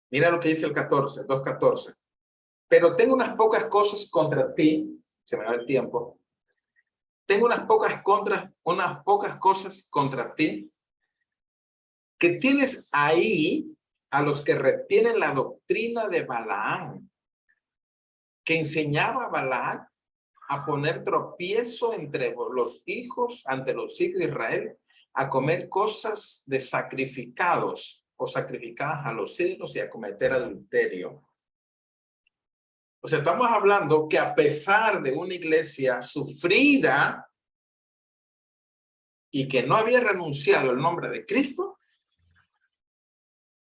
[SPEAKER 1] Mira lo que dice el 14, 2:14. Pero tengo unas pocas cosas contra ti. Se me va el tiempo. Tengo unas pocas cosas contra ti, que tienes ahí a los que retienen la doctrina de Balaam, que enseñaba a Balaam a poner tropiezo entre los hijos, ante los hijos de Israel, a comer cosas de sacrificados o sacrificadas a los ídolos y a cometer adulterio. O sea, estamos hablando que a pesar de una iglesia sufrida y que no había renunciado al nombre de Cristo,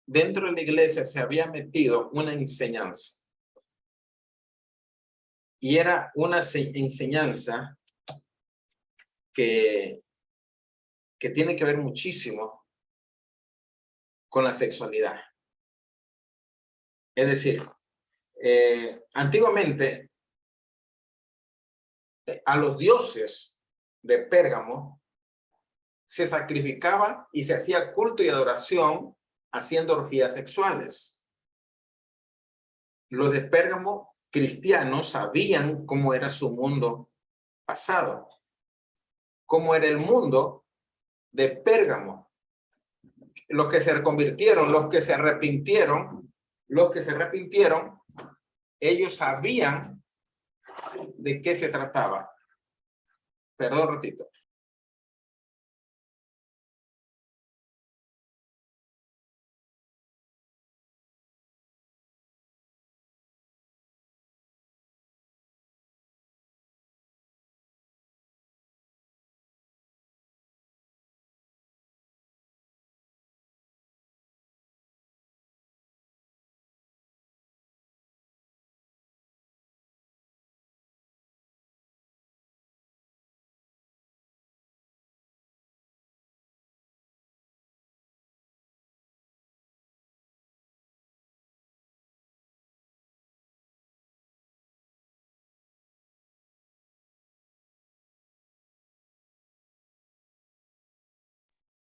[SPEAKER 1] dentro de la iglesia se había metido una enseñanza. Y era una enseñanza que tiene que ver muchísimo con la sexualidad. Es decir, antiguamente a los dioses de Pérgamo se sacrificaba y se hacía culto y adoración haciendo orgías sexuales. Los de Pérgamo cristianos sabían cómo era su mundo pasado, cómo era el mundo de Pérgamo. Los que se convirtieron, los que se arrepintieron, ellos sabían de qué se trataba. Perdón, un ratito.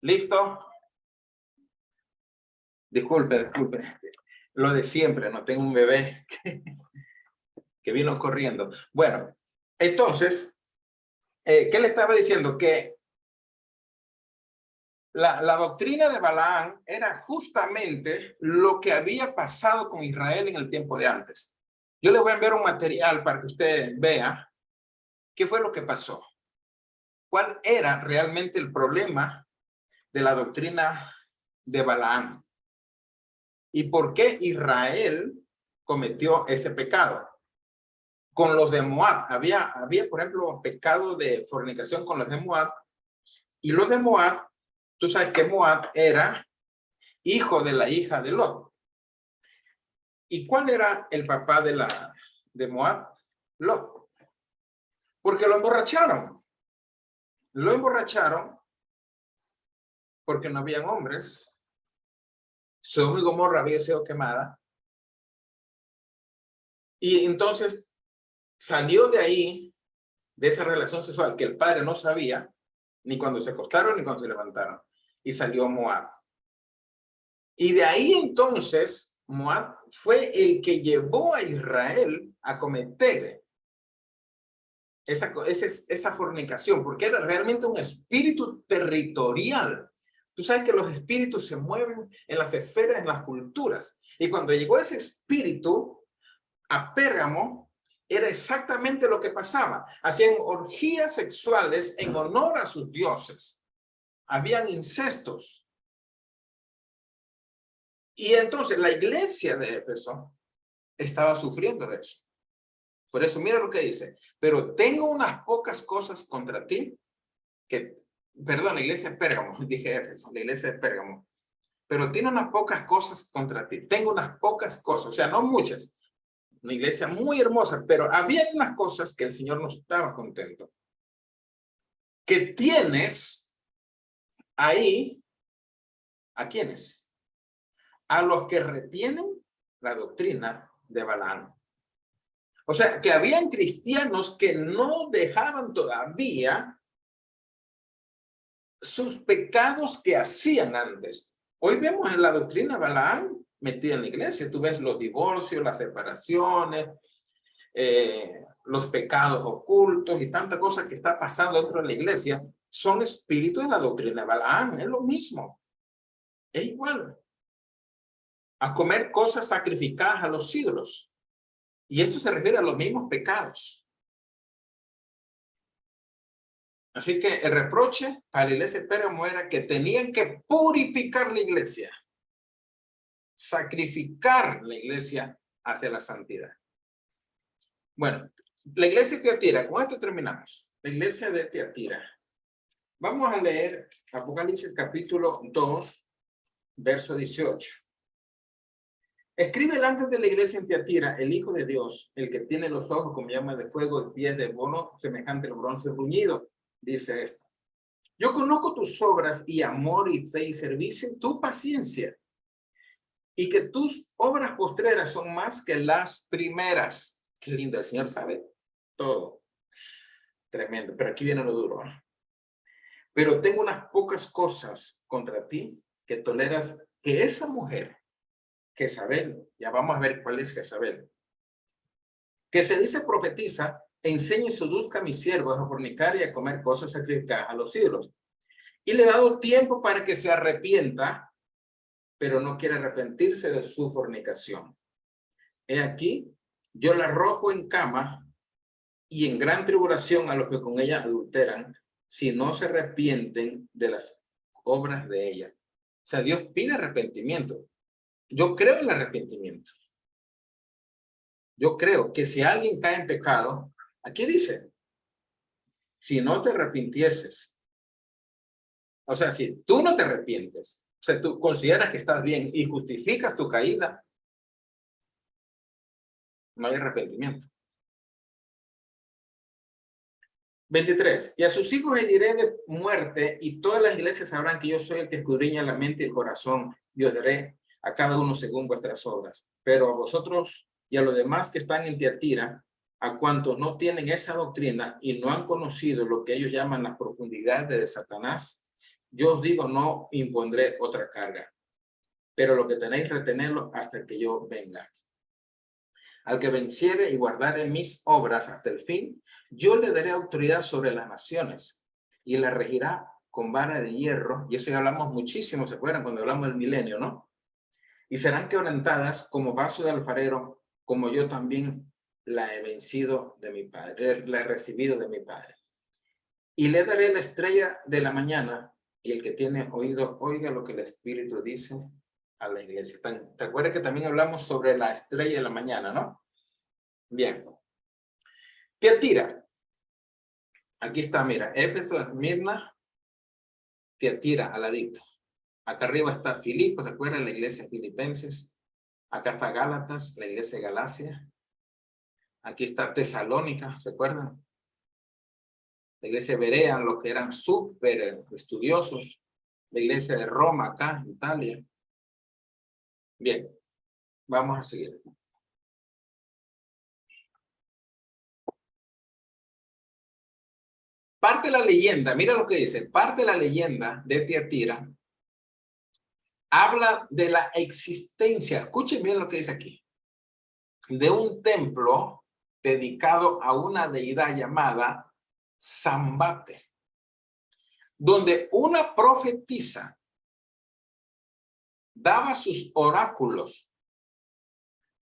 [SPEAKER 1] ¿Listo? Disculpe. Lo de siempre, no tengo un bebé que vino corriendo. Bueno, entonces, ¿qué le estaba diciendo? Que la doctrina de Balaam era justamente lo que había pasado con Israel en el tiempo de antes. Yo le voy a enviar un material para que usted vea qué fue lo que pasó. ¿Cuál era realmente el problema de la doctrina de Balaam? ¿Y por qué Israel cometió ese pecado? Con los de Moab, había, por ejemplo, pecado de fornicación con los de Moab. Y los de Moab, tú sabes que Moab era hijo de la hija de Lot. ¿Y cuál era el papá de Moab? Lot. Porque lo emborracharon. Lo emborracharon porque no habían hombres. Sodoma y Gomorra había sido quemada. Y entonces salió de ahí, de esa relación sexual que el padre no sabía, ni cuando se acostaron ni cuando se levantaron. Y salió Moab. Y de ahí entonces Moab fue el que llevó a Israel a cometer esa fornicación, porque era realmente un espíritu territorial. Tú sabes que los espíritus se mueven en las esferas, en las culturas. Y cuando llegó ese espíritu a Pérgamo, era exactamente lo que pasaba. Hacían orgías sexuales en honor a sus dioses. habían incestos. Y entonces la iglesia de Éfeso estaba sufriendo de eso. Por eso mira lo que dice. Pero tengo unas pocas cosas contra ti que, perdón, la iglesia de Pérgamo, dije Éfeso, la iglesia de Pérgamo. Pero tiene unas pocas cosas contra ti. Tengo unas pocas cosas, o sea, no muchas. Una iglesia muy hermosa, pero había unas cosas que el Señor no estaba contento. Que tienes ahí, ¿a quiénes? A los que retienen la doctrina de Balaam. O sea, que habían cristianos que no dejaban todavía sus pecados que hacían antes. Hoy vemos en la doctrina de Balaam metida en la iglesia. Tú ves los divorcios, las separaciones, los pecados ocultos y tanta cosa que está pasando dentro de la iglesia. Son espíritus de la doctrina de Balaam. Es lo mismo. Es igual. A comer cosas sacrificadas a los ídolos. Y esto se refiere a los mismos pecados. Así que el reproche para la iglesia de Pérgamo era que tenían que purificar la iglesia. Sacrificar la iglesia hacia la santidad. Bueno, la iglesia de Tiatira, con esto terminamos. La iglesia de Tiatira. Vamos a leer Apocalipsis capítulo 2, verso 18. Escribe el ángel de la iglesia en Tiatira, el Hijo de Dios, el que tiene los ojos como llama de fuego y pies de bono, semejante al bronce bruñido, dice esto. Yo conozco tus obras y amor y fe y servicio, tu paciencia, y que tus obras postreras son más que las primeras. Qué lindo, el Señor sabe todo. Tremendo, pero aquí viene lo duro. Pero tengo unas pocas cosas contra ti que toleras que esa mujer, Jezabel, ya vamos a ver cuál es Jezabel, que se dice profetiza, enseña y seduzca a mis siervos a fornicar y a comer cosas sacrificadas a los ídolos. Y le he dado tiempo para que se arrepienta, pero no quiere arrepentirse de su fornicación. He aquí, yo la arrojo en cama y en gran tribulación a los que con ella adulteran, si no se arrepienten de las obras de ella. O sea, Dios pide arrepentimiento. Yo creo en el arrepentimiento. Yo creo que si alguien cae en pecado, aquí dice, si no te arrepintieses, o sea, si tú no te arrepientes, o sea, tú consideras que estás bien y justificas tu caída, no hay arrepentimiento. 23. Y a sus hijos heriré de muerte, y todas las iglesias sabrán que yo soy el que escudriña la mente y el corazón, y os daré a cada uno según vuestras obras. Pero a vosotros y a los demás que están en Tiatira, a cuantos no tienen esa doctrina y no han conocido lo que ellos llaman las profundidades de Satanás, yo os digo, no impondré otra carga. Pero lo que tenéis, retenerlo hasta que yo venga. Al que venciere y guardare mis obras hasta el fin, yo le daré autoridad sobre las naciones y la regirá con vara de hierro. Y eso ya hablamos muchísimo, ¿se acuerdan? Cuando hablamos del milenio, ¿no? Y serán quebrantadas como vaso de alfarero, como yo también la he vencido de mi Padre, la he recibido de mi Padre. Y le daré la estrella de la mañana, y el que tiene oído, oiga lo que el Espíritu dice a la iglesia. ¿Te acuerdas que también hablamos sobre la estrella de la mañana, no? Bien. Tiatira. Aquí está, mira, Éfeso, Esmirna, Tiatira, al ladito. Acá arriba está Filipo, ¿se acuerdan? La iglesia filipenses. Acá está Gálatas, la iglesia de Galacia. Aquí está Tesalónica, ¿se acuerdan? La iglesia de Berea, los que eran súper estudiosos. La iglesia de Roma, acá, en Italia. Bien, vamos a seguir. Parte de la leyenda, mira lo que dice, parte de la leyenda de Tiatira habla de la existencia, escuchen bien lo que dice aquí, de un templo dedicado a una deidad llamada Zambate, donde una profetisa daba sus oráculos.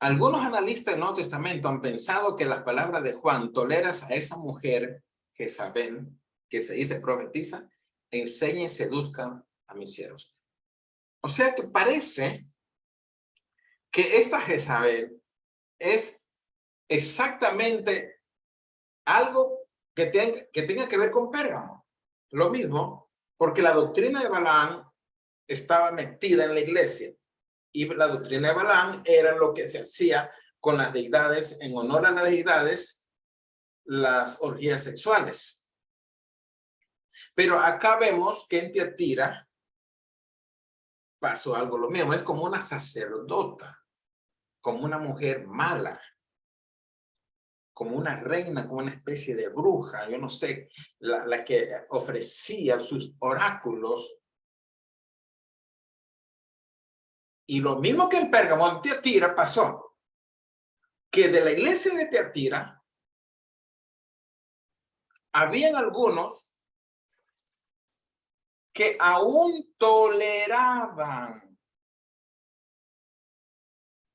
[SPEAKER 1] Algunos analistas del Nuevo Testamento han pensado que las palabras de Juan, toleras a esa mujer, Jezabel, que se dice profetisa, enseñen y seduzcan a mis siervos. O sea que parece que esta Jezabel es exactamente algo que tenga que ver con Pérgamo. Lo mismo, porque la doctrina de Balaam estaba metida en la iglesia. Y la doctrina de Balaam era lo que se hacía con las deidades, en honor a las deidades, las orgías sexuales. Pero acá vemos que en Tiatira pasó algo lo mismo. Es como una sacerdota, como una mujer mala, como una reina, como una especie de bruja, yo no sé, la que ofrecía sus oráculos. Y lo mismo que en Pérgamo, en Tiatira pasó, que de la iglesia de Tiatira habían algunos que aún toleraban.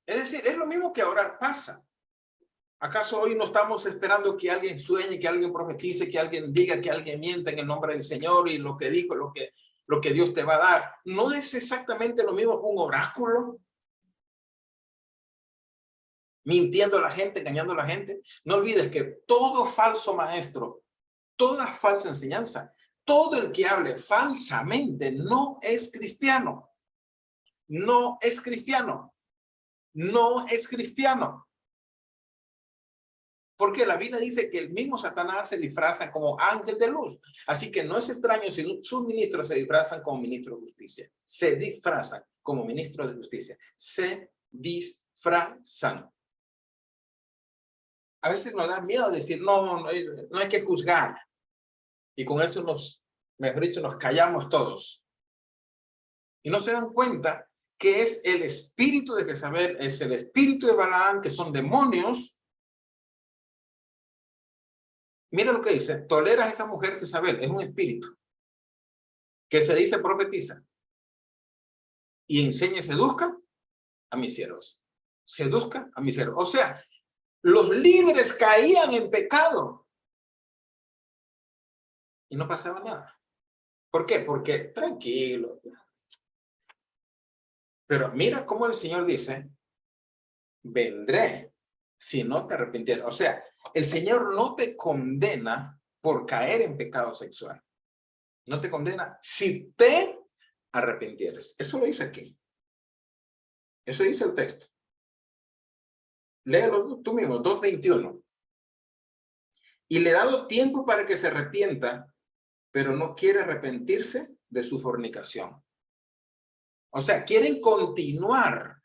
[SPEAKER 1] Es decir, es lo mismo que ahora pasa. ¿Acaso hoy no estamos esperando que alguien sueñe, que alguien profetice, que alguien diga, que alguien mienta en el nombre del Señor y lo que dijo, lo que Dios te va a dar? ¿No es exactamente lo mismo que un oráculo? Mintiendo a la gente, engañando a la gente. No olvides que todo falso maestro, toda falsa enseñanza, todo el que hable falsamente no es cristiano. No es cristiano. No es cristiano. Porque la Biblia dice que el mismo Satanás se disfraza como ángel de luz. Así que no es extraño si sus ministros se disfrazan como ministros de justicia. Se disfrazan como ministros de justicia. Se disfrazan. A veces nos da miedo decir, no hay que juzgar. Y con eso mejor dicho, nos callamos todos. Y no se dan cuenta que es el espíritu de Jezabel, es el espíritu de Balaam, que son demonios. Mira lo que dice, toleras a esa mujer Jezabel, es un espíritu que se dice profetiza y enseña y seduzca a mis siervos. Seduzca a mis siervos. O sea, los líderes caían en pecado y no pasaba nada. ¿Por qué? Porque tranquilo. Pero mira cómo el Señor dice, vendré si no te arrepintieres. O sea, el Señor no te condena por caer en pecado sexual. No te condena si te arrepintieres. Eso lo dice aquí. Eso dice el texto. Léelo tú mismo, 2:21. Y le he dado tiempo para que se arrepienta, pero no quiere arrepentirse de su fornicación. O sea, quieren continuar.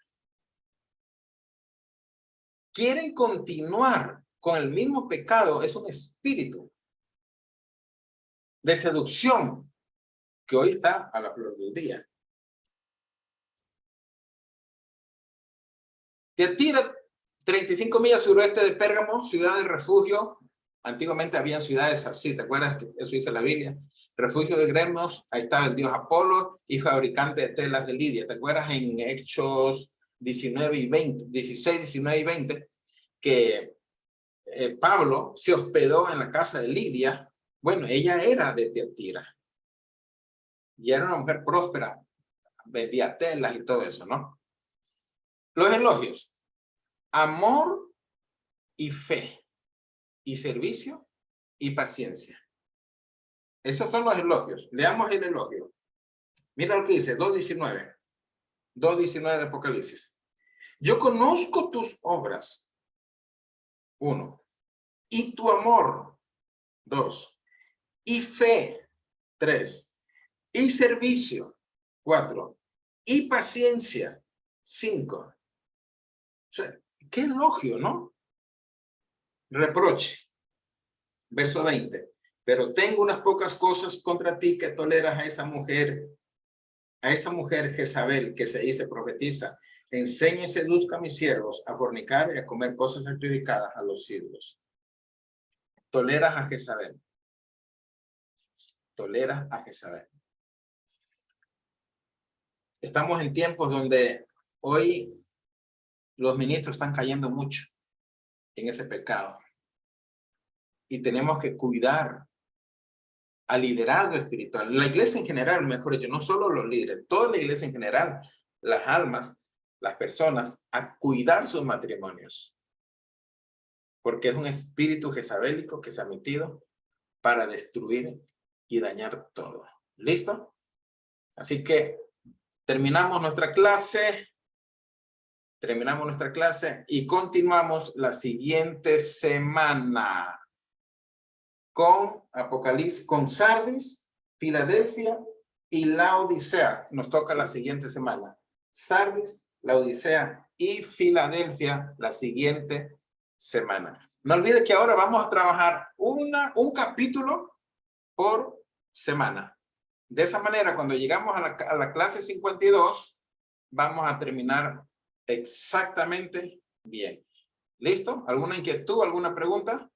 [SPEAKER 1] Quieren continuar con el mismo pecado. Es un espíritu de seducción que hoy está a la flor del día. Tiatira, 35 millas suroeste de Pérgamo, ciudad de refugio. Antiguamente había ciudades así, ¿te acuerdas? Que eso dice la Biblia. Refugio de gremios, ahí estaba el dios Apolo y fabricante de telas de Lidia. ¿Te acuerdas en Hechos 19 y 20, 16, 19 y 20? Que Pablo se hospedó en la casa de Lidia. Bueno, ella era de Tiatira. Y era una mujer próspera, vendía telas y todo eso, ¿no? Los elogios. Amor y fe, y servicio y paciencia. Esos son los elogios. Leamos el elogio. Mira lo que dice, 2:19. 2:19 de Apocalipsis. Yo conozco tus obras. 1. Y tu amor. 2. Y fe. 3. Y servicio. 4. Y paciencia. 5. O sea, qué elogio, ¿no? Reproche. Verso 20. Pero tengo unas pocas cosas contra ti que toleras a esa mujer Jezabel, que se dice profetiza. Enseña y seduzca a mis siervos a fornicar y a comer cosas sacrificadas a los ídolos. Toleras a Jezabel. Toleras a Jezabel. Estamos en tiempos donde hoy los ministros están cayendo mucho en ese pecado. Y tenemos que cuidar al liderazgo espiritual. La iglesia en general, mejor dicho, no solo los líderes, toda la iglesia en general, las almas, las personas, a cuidar sus matrimonios. Porque es un espíritu jezabélico que se ha metido para destruir y dañar todo. ¿Listo? Así que terminamos nuestra clase. Terminamos nuestra clase y continuamos la siguiente semana con Apocalipsis, con Sardis, Filadelfia y Laodicea. Nos toca la siguiente semana. Sardis, Laodicea y Filadelfia la siguiente semana. No olvide que ahora vamos a trabajar un capítulo por semana. De esa manera, cuando llegamos a la clase 52, vamos a terminar exactamente bien. ¿Listo? ¿Alguna inquietud, alguna pregunta?